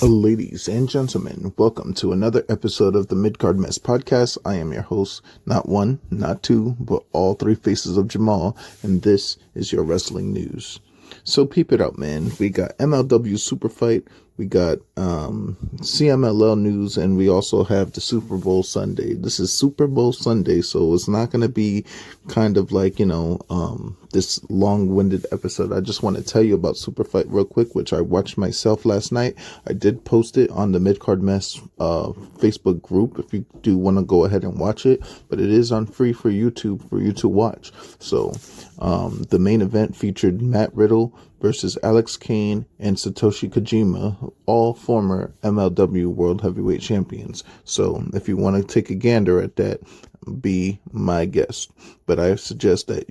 Ladies and gentlemen, welcome to another episode of the Midcard Mess Podcast. I am your host, not one, not two, but all three faces of Jamal, and this is your wrestling news. So peep it out, man. We got MLW Super Fight, we got CMLL news, and we also have the Super Bowl Sunday. This is Super Bowl Sunday, so it's not going to be kind of like, this long-winded episode. I just want to tell you about Super Fight real quick, which I watched myself last night. I did post it on the Midcard Mess Facebook group if you do want to go ahead and watch it, but it is on free for YouTube for you to watch. So the main event featured Matt Riddle versus Alex Kane and Satoshi Kojima, all former MLW World Heavyweight Champions. So if you want to take a gander at that, be my guest. But I suggest that,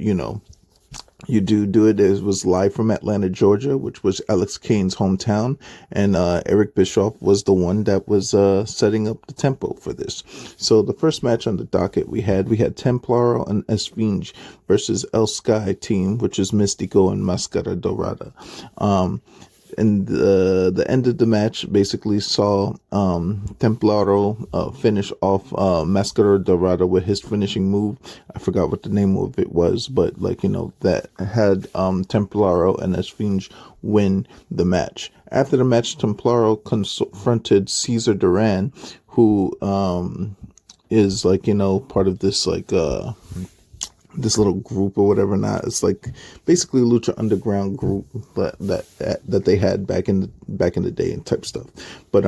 you do it. It was live from Atlanta, Georgia, which was Alex Kane's hometown, and Eric Bischoff was the one that was setting up the tempo for this. So the first match on the docket we had Templaro and Esfinge versus El Sky team, which is Mystico and Mascara Dorada. And the end of the match basically saw Templaro finish off Mascara Dorada with his finishing move. I forgot what the name of it was, but that had Templaro and Esfinge win the match. After the match, Templaro confronted Cesar Duran, who is part of this this little group or whatever. Not, it's basically Lucha Underground group that they had back in the day and type stuff. But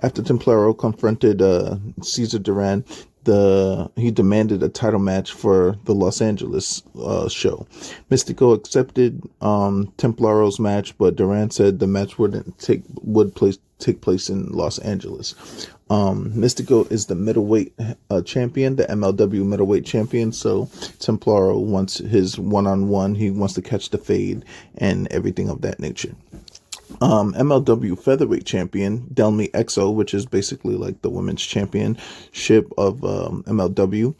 after Templaro confronted Cesar Duran, he demanded a title match for the Los Angeles show. Mystico accepted Templaro's match, but Duran said the match would take place in Los Angeles. Mystico is the middleweight champion, the MLW middleweight champion. So Templaro wants his one-on-one. He wants to catch the fade and everything of that nature. MLW featherweight champion Delmi Exo, which is basically like the women's championship of MLW,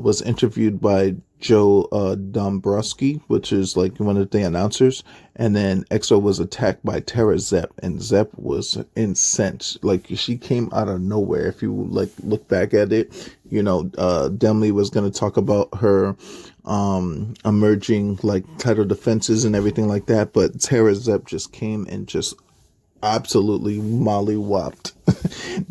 was interviewed by Joe Dombrowski, which is one of the announcers, and then Exo was attacked by Tara Zepp, and Zepp was incensed. She came out of nowhere. If you look back at it, Demley was going to talk about her emerging title defenses and everything like that, but Tara Zepp just came and just absolutely mollywopped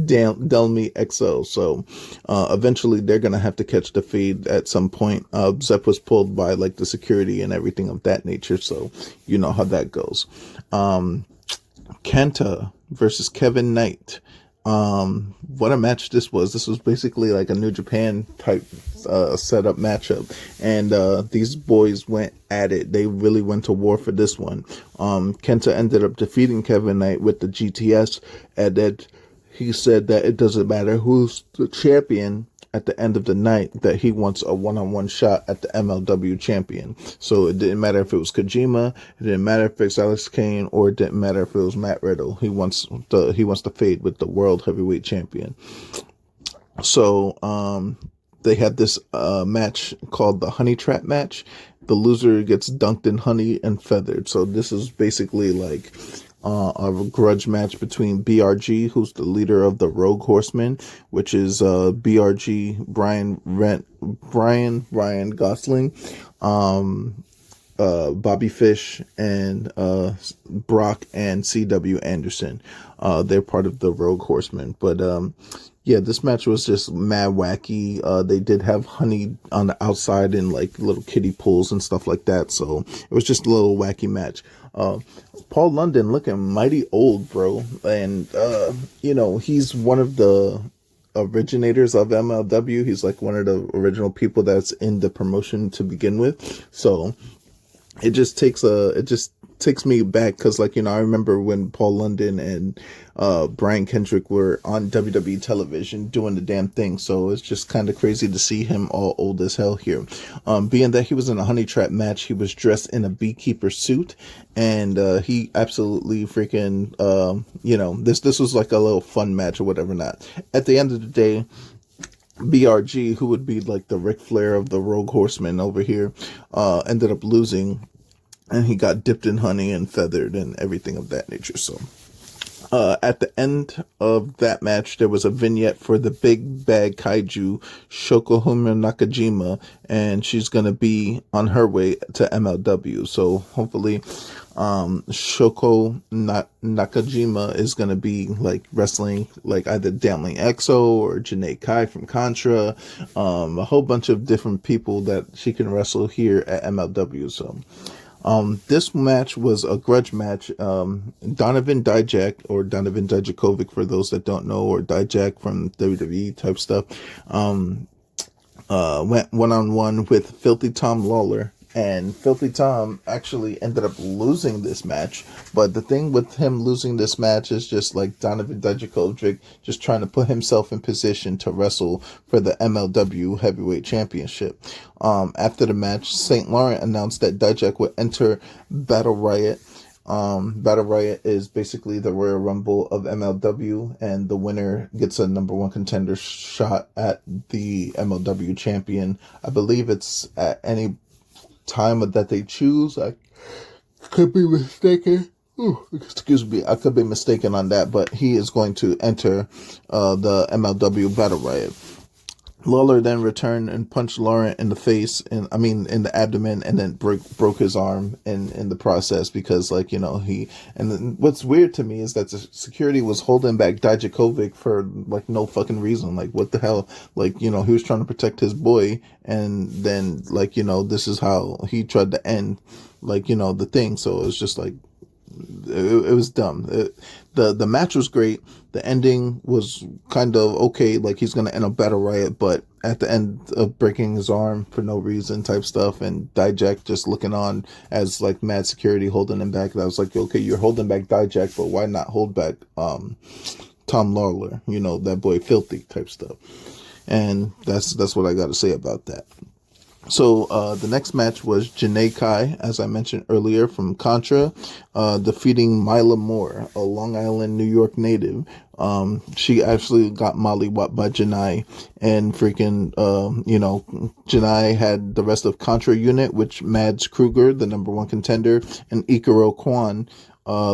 Delmi XO. So eventually they're gonna have to catch the fade at some point. Zepp was pulled by the security and everything of that nature, so you know how that goes. Kenta versus Kevin Knight. What a match this was. This was basically like a New Japan type setup matchup, and these boys went at it. They really went to war for this one. Kenta ended up defeating Kevin Knight with the GTS, and then he said that it doesn't matter who's the champion at the end of the night, that he wants a one-on-one shot at the MLW champion. So it didn't matter if it was Kojima, it didn't matter if it's Alex Kane, or it didn't matter if it was Matt Riddle. He wants to fade with the world heavyweight champion. So they had this match called the Honey Trap match. The loser gets dunked in honey and feathered. So this is basically a grudge match between BRG, who's the leader of the Rogue Horsemen, which is BRG, Ryan Gosling, Bobby Fish, and Brock and CW Anderson. They're part of the Rogue Horsemen. But yeah, this match was just mad wacky. They did have honey on the outside in little kiddie pools and stuff like that. So it was just a little wacky match. Paul London looking mighty old, bro. And, he's one of the originators of MLW. He's one of the original people that's in the promotion to begin with. So it just takes me back, because I remember when Paul London and Brian Kendrick were on WWE television doing the damn thing. So it's just kind of crazy to see him all old as hell here. Being that he was in a honey trap match, he was dressed in a beekeeper suit, and he absolutely freaking this was like a little fun match or whatever. Not at the end of the day, BRG, who would be the Ric Flair of the Rogue Horsemen over here, ended up losing, and he got dipped in honey and feathered and everything of that nature. So At the end of that match, there was a vignette for the big bad kaiju, Shokohama Nakajima, and she's going to be on her way to MLW. So hopefully, Nakajima is going to be like wrestling like either Damling Exo or Janae Kai from Contra, a whole bunch of different people that she can wrestle here at MLW. So, this match was a grudge match. Donovan Dijak, or Donovan Dijakovic for those that don't know, or Dijak from WWE type stuff, went one-on-one with Filthy Tom Lawler. And Filthy Tom actually ended up losing this match. But the thing with him losing this match is just like Donovan Dijakovic just trying to put himself in position to wrestle for the MLW Heavyweight Championship. After the match, St. Laurent announced that Dijak would enter Battle Riot. Battle Riot is basically the Royal Rumble of MLW, and the winner gets a number one contender shot at the MLW champion. I believe it's at any time that they choose. I could be mistaken. Excuse me, I could be mistaken on that, but he is going to enter the MLW Battle Riot. Lawler then returned and punched Laurent in the face, in the abdomen, and then broke his arm in the process because, like, you know, what's weird to me is that the security was holding back Dijakovic for, like, no fucking reason. Like, what the hell? Like, you know, he was trying to protect his boy, and then, like, you know, this is how he tried to end, like, you know, the thing. So it's just like, it was dumb. The match was great. The ending was kind of okay. Like, he's going to end up Battle Riot, but at the end of breaking his arm for no reason type stuff, and Dijak just looking on as like mad security holding him back. And I was like, okay, you're holding back Dijak, but why not hold back Tom Lawler? You know, that boy Filthy type stuff. And that's what I got to say about that. So the next match was Janae Kai, as I mentioned earlier, from Contra, defeating Mila Moore, a Long Island, New York native. She actually got mollywopped by Janae, and freaking, Janae had the rest of Contra unit, which Mads Kruger, the number one contender, and Ikaro Kwan.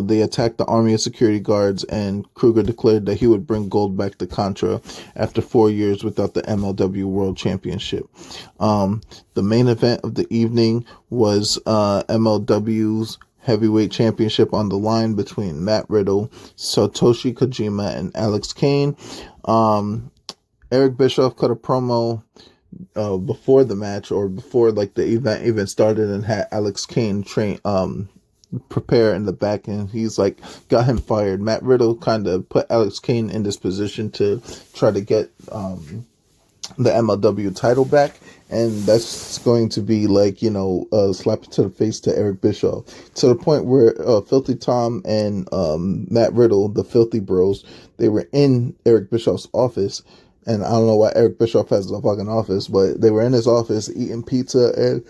They attacked the army of security guards, and Kruger declared that he would bring gold back to Contra after 4 years without the MLW World Championship. The main event of the evening was MLW's Heavyweight Championship on the line between Matt Riddle, Satoshi Kojima, and Alex Kane. Eric Bischoff cut a promo before the match, or before like the event even started, and had Alex Kane prepare in the back, and he's like got him fired. Matt Riddle kind of put Alex Kane in this position to try to get the MLW title back, and that's going to be like, you know, a slap to the face to Eric Bischoff, to the point where Filthy Tom and Matt Riddle, the Filthy Bros, they were in Eric Bischoff's office. And I don't know why Eric Bischoff has a fucking office, but they were in his office eating pizza and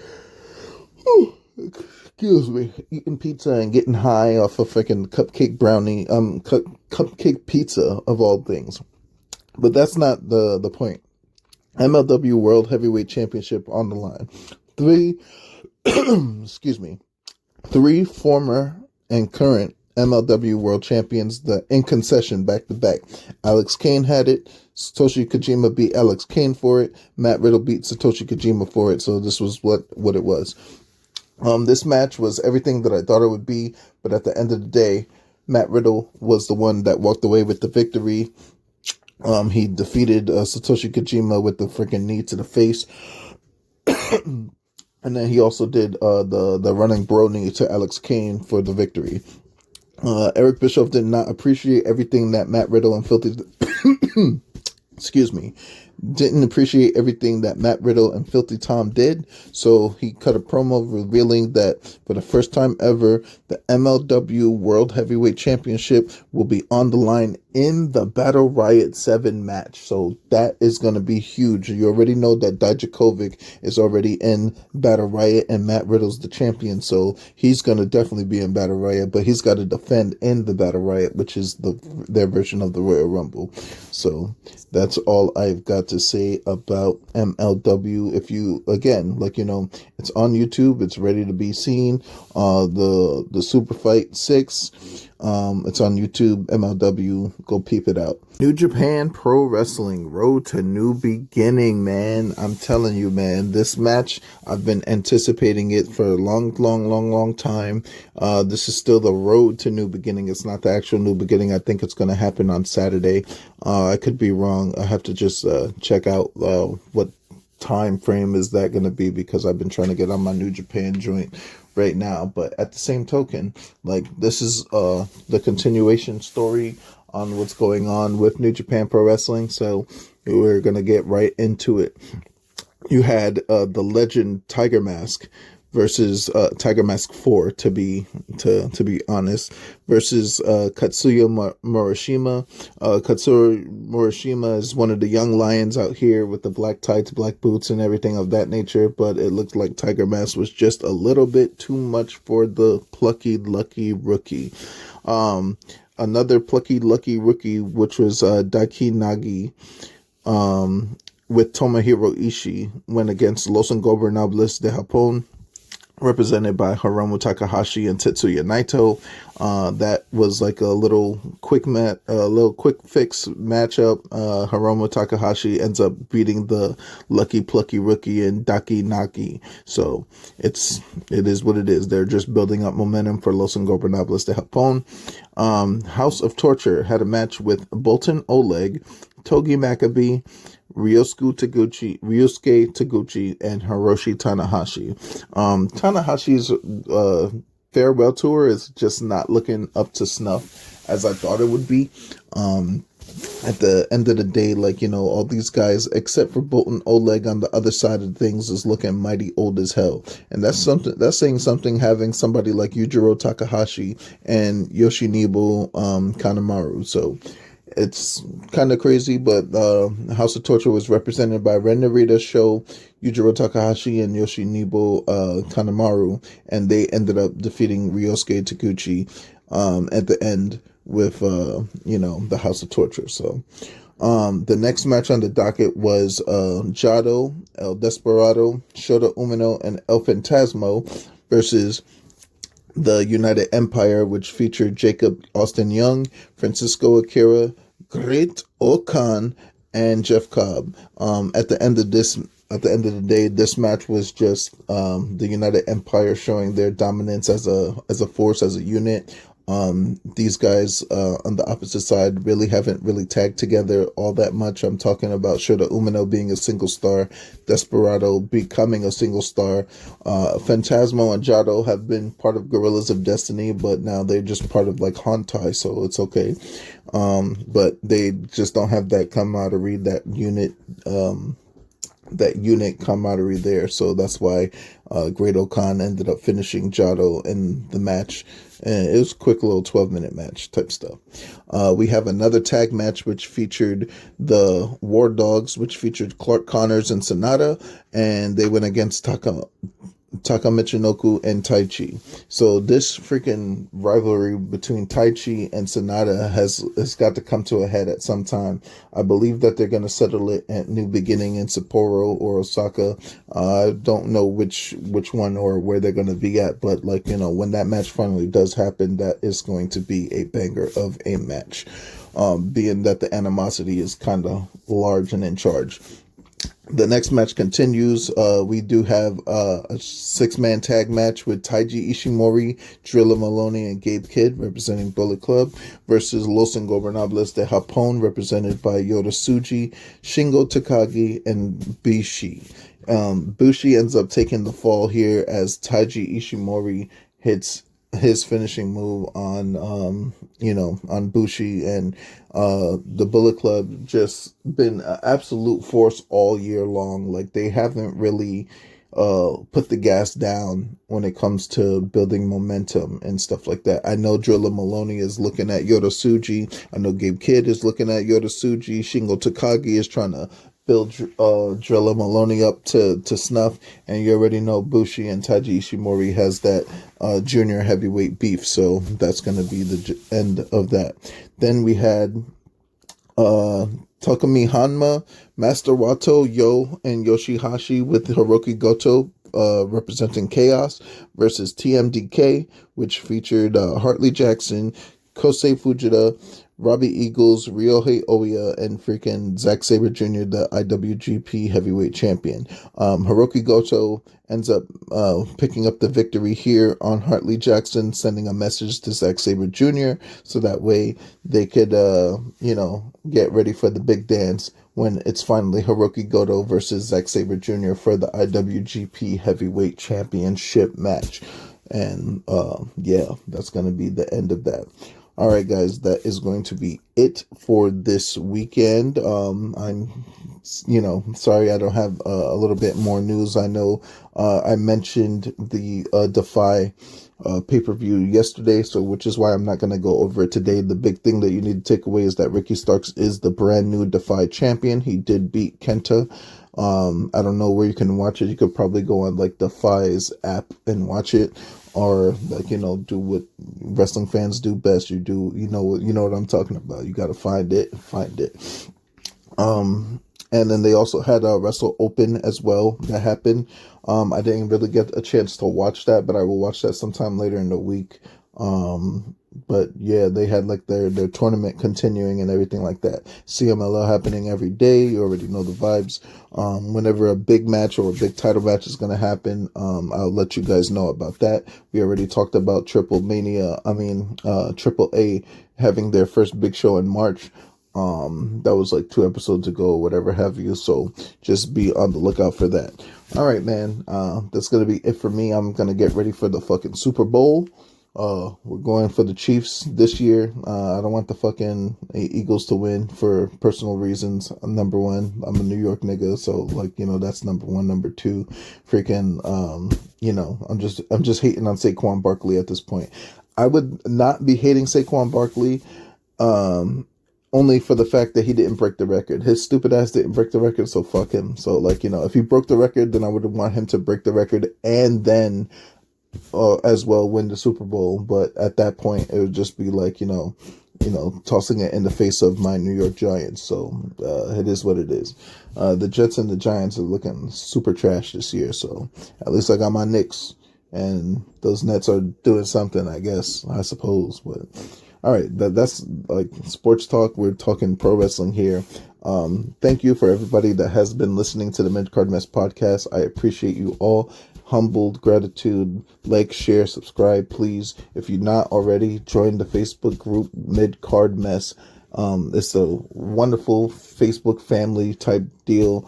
eating pizza and getting high off a freaking cupcake brownie, cupcake pizza of all things. But that's not the point. MLW World Heavyweight Championship on the line. Three former and current MLW World Champions, in concession back to back. Alex Kane had it. Satoshi Kojima beat Alex Kane for it. Matt Riddle beat Satoshi Kojima for it. So this was what it was. This match was everything that I thought it would be, but at the end of the day, Matt Riddle was the one that walked away with the victory. He defeated Satoshi Kojima with the freaking knee to the face. And then he also did the running bro knee to Alex Kane for the victory. Eric Bischoff did not appreciate everything that Matt Riddle and Filthy... didn't appreciate everything that Matt Riddle and Filthy Tom did, so he cut a promo revealing that for the first time ever, the MLW World Heavyweight Championship will be on the line in the Battle Riot 7 match. So that is going to be huge. You already know that Dijakovic is already in Battle Riot, and Matt Riddle's the champion, so he's going to definitely be in Battle Riot, but he's got to defend in the Battle Riot, which is their version of the Royal Rumble. So that's all I've got to say about MLW. If you, again, like, you know, it's on YouTube, it's ready to be seen. The Super Fight 6, It's on YouTube, MLW. Go peep it out. New Japan Pro Wrestling, Road to New Beginning, man. I'm telling you, man, this match, I've been anticipating it for a long time. This is still the Road to New Beginning. It's not the actual New Beginning. I think it's going to happen on Saturday. I could be wrong. I have to just check out what time frame is that going to be, because I've been trying to get on my New Japan joint right now. But at the same token, like, this is the continuation story on what's going on with New Japan Pro Wrestling, so we're going to get right into it. You had the legend Tiger Mask versus Tiger Mask 4, to be honest, versus Katsuya Morishima. Katsuya Morishima is one of the young lions out here with the black tights, black boots, and everything of that nature, but it looked like Tiger Mask was just a little bit too much for the plucky, lucky rookie. Another plucky, lucky rookie, which was Daiki Nagi, with Tomohiro Ishii, went against Los Ingobernables de Japón, represented by Hiromu Takahashi and Tetsuya Naito. That was like a little quick fix matchup. Hiromu Takahashi ends up beating the lucky plucky rookie and Daiki Nagi. So it is what it is. They're just building up momentum for Los Ingobernables de Japón. House of Torture had a match with Bolton Oleg, Togi Makabe, Ryosuke Taguchi, and Hiroshi Tanahashi. Tanahashi's farewell tour is just not looking up to snuff as I thought it would be. At the end of the day, like, all these guys, except for Bolton Oleg on the other side of things, is looking mighty old as hell. And that's saying something, having somebody like Yujiro Takahashi and Yoshinobu Kanemaru. So it's kind of crazy, but House of Torture was represented by Ren Narita, Sho, Yujiro Takahashi, and Yoshinobu Kanemaru, and they ended up defeating Ryosuke Taguchi at the end with the House of Torture. So the next match on the docket was Jado, El Desperado, Shota Umino, and El Fantasmo versus the United Empire, which featured Jacob Austin Young, Francisco Akira, Great Okan, and Jeff Cobb. At the end of the day, this match was just the United Empire showing their dominance as a force, as a unit. These guys on the opposite side really haven't really tagged together all that much. I'm talking about Shota Umino being a single star, Desperado becoming a single star. Phantasmo and Jado have been part of Gorillas of Destiny, but now they're just part of like Hontai, so it's okay. But they just don't have that camaraderie, that unit camaraderie there. So that's why Great Okan ended up finishing Jado in the match. And it was a quick little 12-minute match type stuff. We have another tag match which featured the War Dogs, which featured Clark Connors and Sonata, and they went against Taka Michinoku and Taichi. So this freaking rivalry between Taichi and Sonata has got to come to a head at some time. I believe that they're going to settle it at New Beginning in Sapporo or Osaka. I don't know which one or where they're going to be at, but when that match finally does happen, that is going to be a banger of a match, being that the animosity is kind of large and in charge. The next match continues. We do have a 6-man tag match with Taiji Ishimori, Drilla Maloney, and Gabe Kidd, representing Bullet Club, versus Los Ingobernables de Japón, represented by Yota Tsuji, Shingo Takagi, and Bushi. Bushi ends up taking the fall here as Taiji Ishimori hits his finishing move on Bushi, and the Bullet Club just been an absolute force all year long. Like, they haven't really put the gas down when it comes to building momentum and stuff like that. I know Drilla Maloney is looking at Yota Tsuji. I know Gabe Kidd is looking at Yota Tsuji. Shingo Takagi is trying to build Drilla Maloney up to snuff, and you already know Bushi and Taiji Ishimori has that junior heavyweight beef, so that's going to be the end of that. Then we had Takumi Hanma, Master Wato, Yo, and Yoshihashi with Hiroki Goto representing Chaos versus TMDK, which featured Hartley Jackson, Kosei Fujita, Robbie Eagles, Ryohei Oya, and freaking Zack Sabre Jr., the IWGP Heavyweight Champion. Hiroki Goto ends up picking up the victory here on Hartley Jackson, sending a message to Zack Sabre Jr. so that way they could, get ready for the big dance when it's finally Hiroki Goto versus Zack Sabre Jr. for the IWGP Heavyweight Championship match. And that's going to be the end of that. All right, guys, that is going to be it for this weekend. I'm, sorry I don't have a little bit more news. I know I mentioned the Defy pay-per-view yesterday, so which is why I'm not going to go over it today. The big thing that you need to take away is that Ricky Starks is the brand new Defy champion. He did beat Kenta. I don't know where you can watch it. You could probably go on like Defy's app and watch it, or do what wrestling fans do best. You know what I'm talking about. You got to find it. And then they also had a Wrestle Open as well that happened. I didn't really get a chance to watch that, but I will watch that sometime later in the week. But yeah, they had like their tournament continuing and everything like that. CMLL happening every day. You already know the vibes. Whenever a big match or a big title match is going to happen, I'll let you guys know about that. We already talked about Triple A having their first big show in March. That was like 2 episodes ago or whatever have you. So just be on the lookout for that. All right, man. That's going to be it for me. I'm going to get ready for the fucking Super Bowl. We're going for the Chiefs this year. I don't want the fucking Eagles to win for personal reasons. Number one, I'm a New York nigga, so that's number one. Number two, freaking, I'm just hating on Saquon Barkley at this point. I would not be hating Saquon Barkley, only for the fact that he didn't break the record. His stupid ass didn't break the record, so fuck him. So if he broke the record, then I would want him to break the record and then as well win the Super Bowl. But at that point, it would just be tossing it in the face of my New York Giants. So it is what it is. The Jets and the Giants are looking super trash this year. So at least I got my Knicks, and those Nets are doing something, I suppose. But all right, that's like sports talk. We're talking pro wrestling here. Thank you for everybody that has been listening to the Mid-Card Mess podcast. I appreciate you all. Humbled, gratitude, like, share, subscribe, please. If you're not already, join the Facebook group Mid-Card Mess. It's a wonderful Facebook family type deal.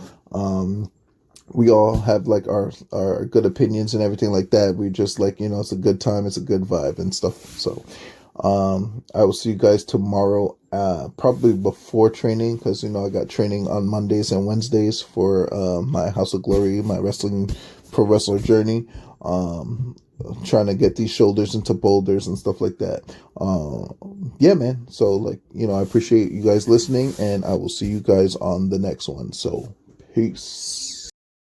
We all have like our good opinions and everything like that. We just it's a good time, it's a good vibe and stuff. So I will see you guys tomorrow, probably before training, because I got training on Mondays and Wednesdays for my House of Glory, my pro wrestler journey. Trying to get these shoulders into boulders and stuff like that. Yeah, man. So I appreciate you guys listening, and I will see you guys on the next one. So peace.